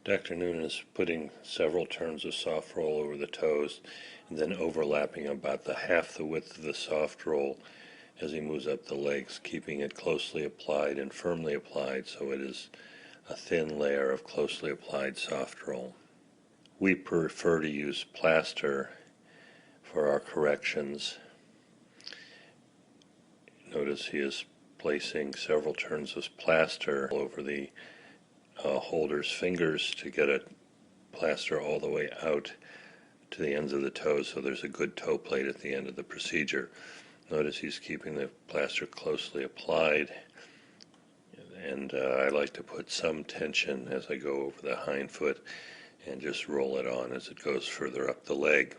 Dr. Noonan is putting several turns of soft roll over the toes and then overlapping about half the width of the soft roll as he moves up the legs, keeping it closely applied and firmly applied so it is a thin layer of closely applied soft roll. We prefer to use plaster for our corrections. Notice he is placing several turns of plaster over the holder's fingers to get it plaster all the way out to the ends of the toes so there's a good toe plate at the end of the procedure. Notice he's keeping the plaster closely applied, and I like to put some tension as I go over the hind foot and just roll it on as it goes further up the leg.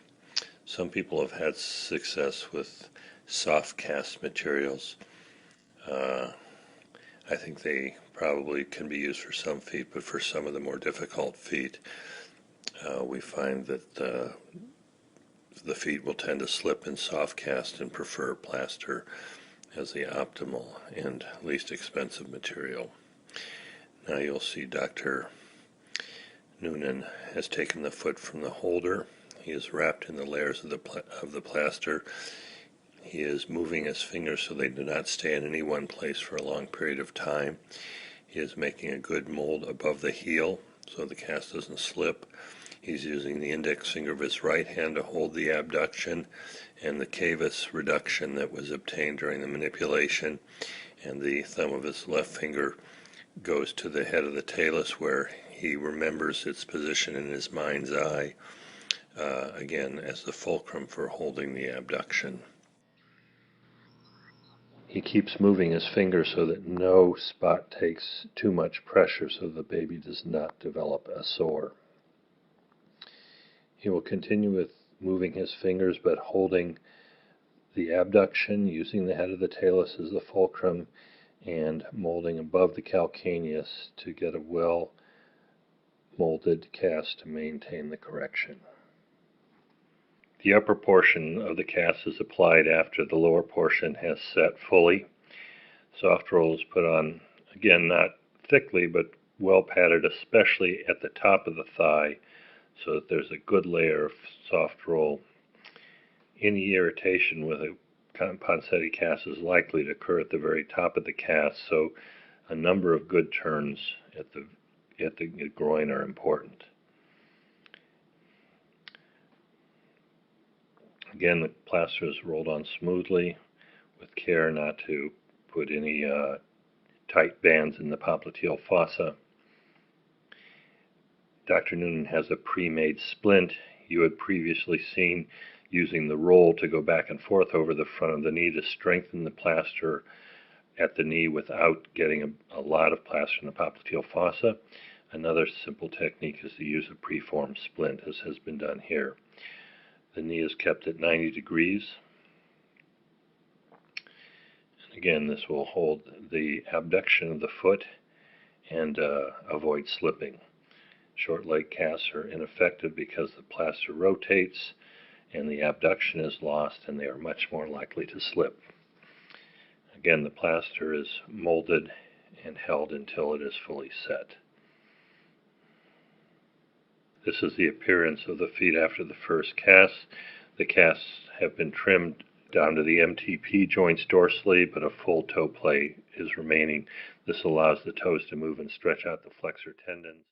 Some people have had success with soft cast materials. I think they probably can be used for some feet, but for some of the more difficult feet, we find that the feet will tend to slip in soft cast and prefer plaster as the optimal and least expensive material. Now you'll see Dr. Noonan has taken the foot from the holder. He is wrapped in the layers of the plaster. He is moving his fingers so they do not stay in any one place for a long period of time. He is making a good mold above the heel so the cast doesn't slip. He's using the index finger of his right hand to hold the abduction and the cavus reduction that was obtained during the manipulation, and the thumb of his left finger goes to the head of the talus where he remembers its position in his mind's eye, again as the fulcrum for holding the abduction. He keeps moving his finger so that no spot takes too much pressure so the baby does not develop a sore. He will continue with moving his fingers but holding the abduction, using the head of the talus as the fulcrum, and molding above the calcaneus to get a well molded cast to maintain the correction. The upper portion of the cast is applied after the lower portion has set fully. Soft roll is put on, again, not thickly, but well padded, especially at the top of the thigh, so that there's a good layer of soft roll. Any irritation with a Ponseti cast is likely to occur at the very top of the cast, so a number of good turns at the groin are important. Again, the plaster is rolled on smoothly with care not to put any tight bands in the popliteal fossa. Dr. Noonan has a pre-made splint. You had previously seen using the roll to go back and forth over the front of the knee to strengthen the plaster at the knee without getting a lot of plaster in the popliteal fossa. Another simple technique is to use a preformed splint, as has been done here. The knee is kept at 90 degrees. And again, this will hold the abduction of the foot and avoid slipping. Short leg casts are ineffective because the plaster rotates and the abduction is lost, and they are much more likely to slip. Again, the plaster is molded and held until it is fully set. This is the appearance of the feet after the first cast. The casts have been trimmed down to the MTP joints dorsally, but a full toe plate is remaining. This allows the toes to move and stretch out the flexor tendons.